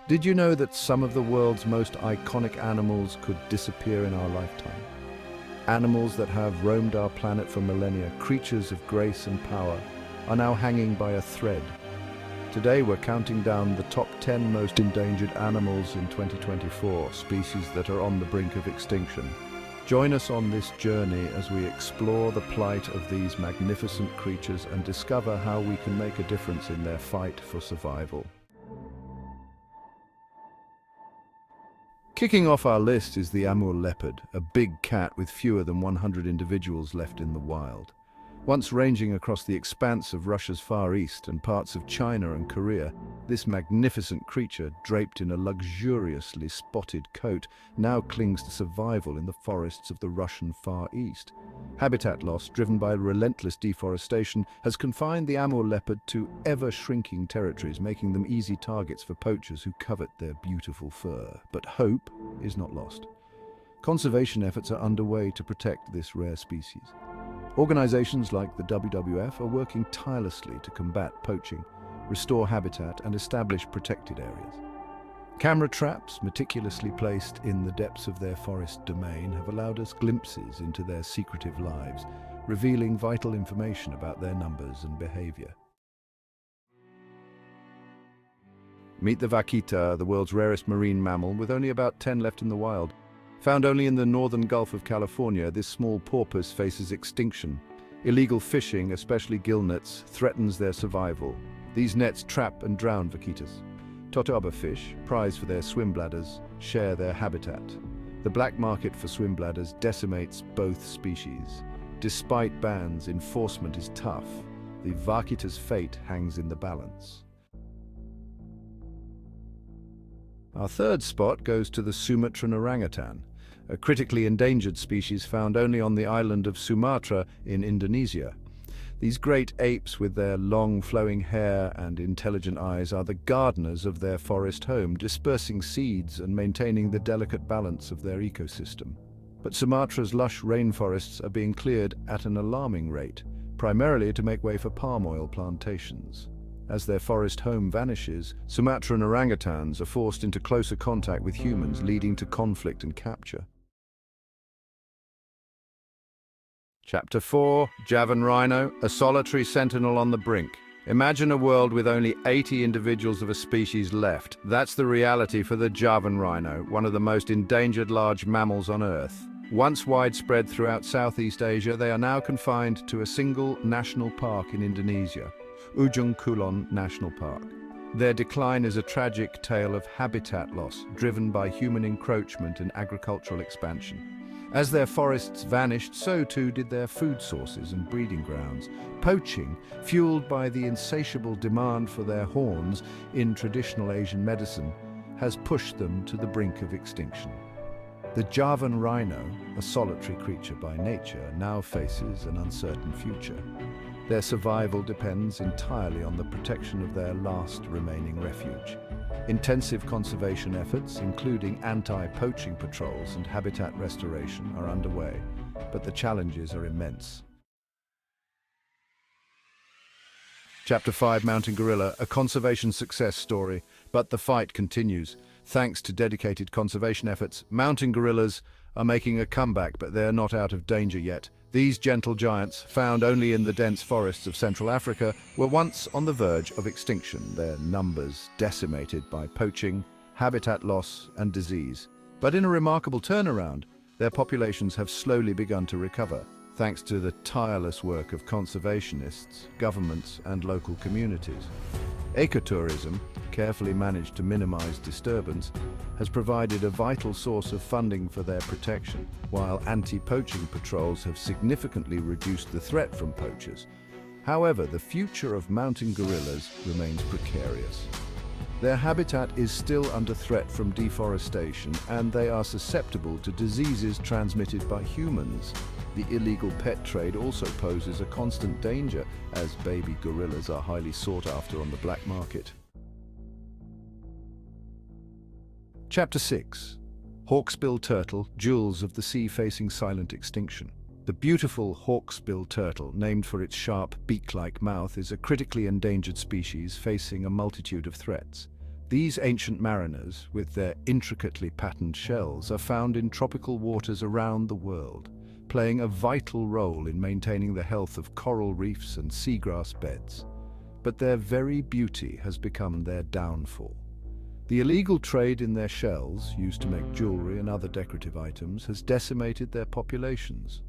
Did you know that some of the world's most iconic animals could disappear in our lifetime? Animals that have roamed our planet for millennia, creatures of grace and power, are now hanging by a thread. Today we're counting down the top 10 most endangered animals in 2024, species that are on the brink of extinction. Join us on this journey as we explore the plight of these magnificent creatures and discover how we can make a difference in their fight for survival. Kicking off our list is the Amur leopard, a big cat with fewer than 100 individuals left in the wild. Once ranging across the expanse of Russia's Far East and parts of China and Korea, this magnificent creature, draped in a luxuriously spotted coat, now clings to survival in the forests of the Russian Far East. Habitat loss, driven by relentless deforestation, has confined the Amur leopard to ever-shrinking territories, making them easy targets for poachers who covet their beautiful fur. But hope is not lost. Conservation efforts are underway to protect this rare species. Organizations like the WWF are working tirelessly to combat poaching, restore habitat, and establish protected areas. Camera traps, meticulously placed in the depths of their forest domain, have allowed us glimpses into their secretive lives, revealing vital information about their numbers and behavior. Meet the vaquita, the world's rarest marine mammal, with only about 10 left in the wild. Found only in the northern Gulf of California, this small porpoise faces extinction. Illegal fishing, especially gill nets, threatens their survival. These nets trap and drown vaquitas. Totoaba fish, prized for their swim bladders, share their habitat. The black market for swim bladders decimates both species. Despite bans, enforcement is tough. The vaquita's fate hangs in the balance. Our third spot goes to the Sumatran orangutan, a critically endangered species found only on the island of Sumatra in Indonesia. These great apes, with their long flowing hair and intelligent eyes, are the gardeners of their forest home, dispersing seeds and maintaining the delicate balance of their ecosystem. But Sumatra's lush rainforests are being cleared at an alarming rate, primarily to make way for palm oil plantations. As their forest home vanishes, Sumatran orangutans are forced into closer contact with humans, leading to conflict and capture. Chapter 4. Javan Rhino, a solitary sentinel on the brink. Imagine a world with only 80 individuals of a species left. That's the reality for the Javan rhino, one of the most endangered large mammals on Earth. Once widespread throughout Southeast Asia, they are now confined to a single national park in Indonesia, Ujung Kulon National Park. Their decline is a tragic tale of habitat loss, driven by human encroachment and agricultural expansion. As their forests vanished, so too did their food sources and breeding grounds. Poaching, fueled by the insatiable demand for their horns in traditional Asian medicine, has pushed them to the brink of extinction. The Javan rhino, a solitary creature by nature, now faces an uncertain future. Their survival depends entirely on the protection of their last remaining refuge. Intensive conservation efforts, including anti-poaching patrols and habitat restoration, are underway, but the challenges are immense. Chapter 5. Mountain gorilla, a conservation success story, but the fight continues. Thanks to dedicated conservation efforts, mountain gorillas are making a comeback, but they're not out of danger yet. These gentle giants, found only in the dense forests of Central Africa, were once on the verge of extinction, their numbers decimated by poaching, habitat loss, and disease. But in a remarkable turnaround, their populations have slowly begun to recover, thanks to the tireless work of conservationists, governments, and local communities. Ecotourism, carefully managed to minimize disturbance, has provided a vital source of funding for their protection, while anti-poaching patrols have significantly reduced the threat from poachers. However, the future of mountain gorillas remains precarious. Their habitat is still under threat from deforestation, and they are susceptible to diseases transmitted by humans. The illegal pet trade also poses a constant danger, as baby gorillas are highly sought after on the black market. Chapter 6. Hawksbill turtle, jewels of the sea facing silent extinction. The beautiful hawksbill turtle, named for its sharp, beak-like mouth, is a critically endangered species facing a multitude of threats. These ancient mariners, with their intricately patterned shells, are found in tropical waters around the world, playing a vital role in maintaining the health of coral reefs and seagrass beds. But their very beauty has become their downfall. The illegal trade in their shells, used to make jewelry and other decorative items, has decimated their populations.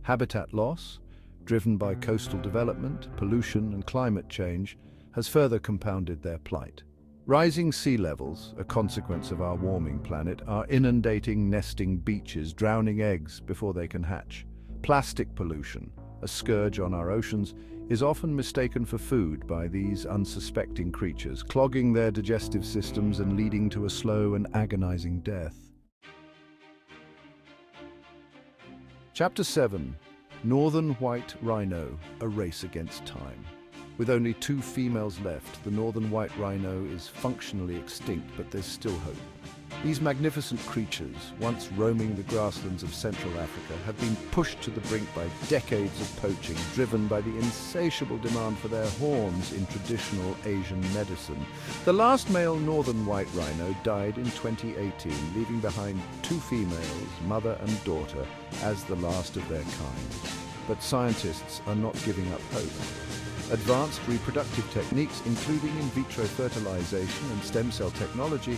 Habitat loss, driven by coastal development, pollution and climate change, has further compounded their plight. Rising sea levels, a consequence of our warming planet, are inundating nesting beaches, drowning eggs before they can hatch. Plastic pollution, a scourge on our oceans, is often mistaken for food by these unsuspecting creatures, clogging their digestive systems and leading to a slow and agonizing death. Chapter 7. Northern White Rhino, a race against time. With only 2 females left, the northern white rhino is functionally extinct, but there's still hope. These magnificent creatures, once roaming the grasslands of Central Africa, have been pushed to the brink by decades of poaching, driven by the insatiable demand for their horns in traditional Asian medicine. The last male northern white rhino died in 2018, leaving behind 2 females, mother and daughter, as the last of their kind. But scientists are not giving up hope. Advanced reproductive techniques, including in vitro fertilization and stem cell technology,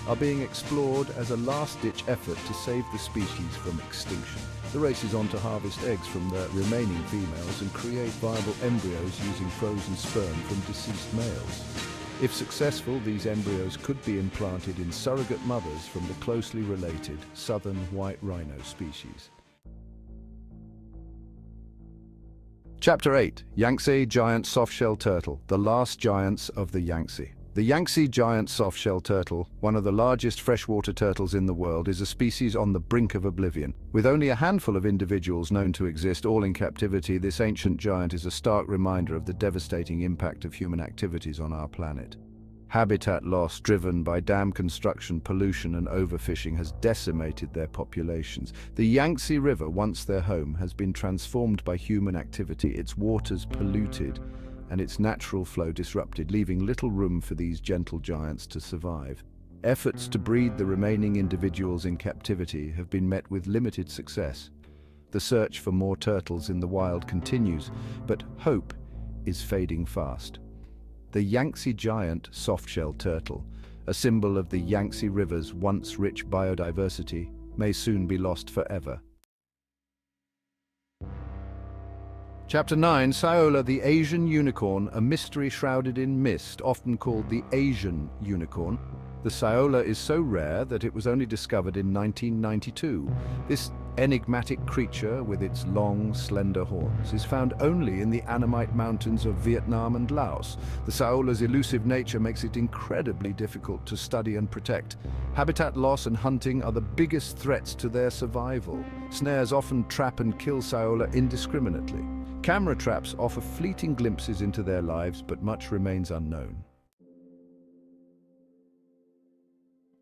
are being explored as a last-ditch effort to save the species from extinction. The race is on to harvest eggs from the remaining females and create viable embryos using frozen sperm from deceased males. If successful, these embryos could be implanted in surrogate mothers from the closely related southern white rhino species. Chapter 8. Yangtze Giant Softshell Turtle, the last giants of the Yangtze. The Yangtze giant softshell turtle, one of the largest freshwater turtles in the world, is a species on the brink of oblivion. With only a handful of individuals known to exist, all in captivity, this ancient giant is a stark reminder of the devastating impact of human activities on our planet. Habitat loss driven by dam construction, pollution and overfishing has decimated their populations. The Yangtze River, once their home, has been transformed by human activity, its waters polluted and its natural flow disrupted, leaving little room for these gentle giants to survive. Efforts to breed the remaining individuals in captivity have been met with limited success. The search for more turtles in the wild continues, but hope is fading fast. The Yangtze giant softshell turtle, a symbol of the Yangtze River's once rich biodiversity, may soon be lost forever. Chapter 9. Saola, the Asian unicorn, a mystery shrouded in mist, often called the Asian unicorn. The Saola is so rare that it was only discovered in 1992. This enigmatic creature, with its long, slender horns, is found only in the Annamite mountains of Vietnam and Laos. The Saola's elusive nature makes it incredibly difficult to study and protect. Habitat loss and hunting are the biggest threats to their survival. Snares often trap and kill Saola indiscriminately. Camera traps offer fleeting glimpses into their lives, but much remains unknown.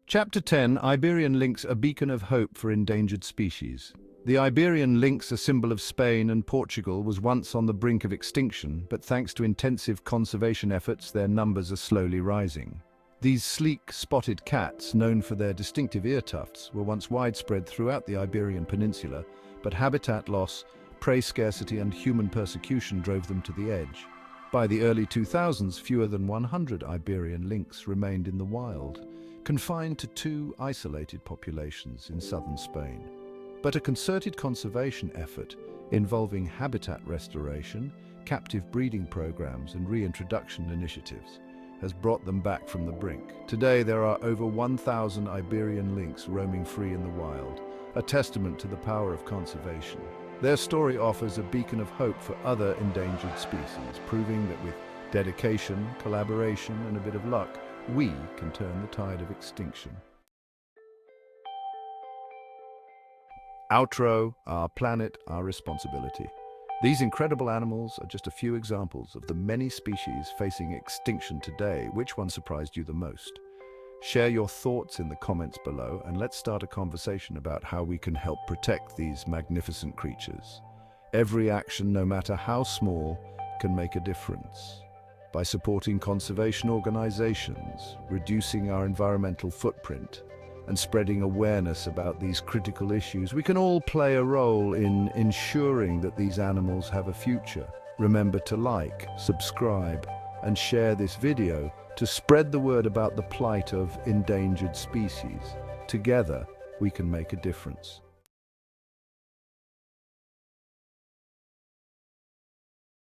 Chapter 10. Iberian lynx, a beacon of hope for endangered species. The Iberian lynx, a symbol of Spain and Portugal, was once on the brink of extinction, but thanks to intensive conservation efforts, their numbers are slowly rising. These sleek, spotted cats, known for their distinctive ear tufts, were once widespread throughout the Iberian Peninsula, but habitat loss, prey scarcity and human persecution drove them to the edge. By the early 2000s, fewer than 100 Iberian lynx remained in the wild, confined to 2 isolated populations in southern Spain. But a concerted conservation effort involving habitat restoration, captive breeding programs and reintroduction initiatives has brought them back from the brink. Today there are over 1,000 Iberian lynx roaming free in the wild, a testament to the power of conservation. Their story offers a beacon of hope for other endangered species, proving that with dedication, collaboration and a bit of luck, we can turn the tide of extinction. Outro. Our planet, our responsibility. These incredible animals are just a few examples of the many species facing extinction today. Which one surprised you the most? Share your thoughts in the comments below and let's start a conversation about how we can help protect these magnificent creatures. Every action, no matter how small, can make a difference. By supporting conservation organizations, reducing our environmental footprint, and spreading awareness about these critical issues, we can all play a role in ensuring that these animals have a future. Remember to like, subscribe, and share this video to spread the word about the plight of endangered species. Together, we can make a difference.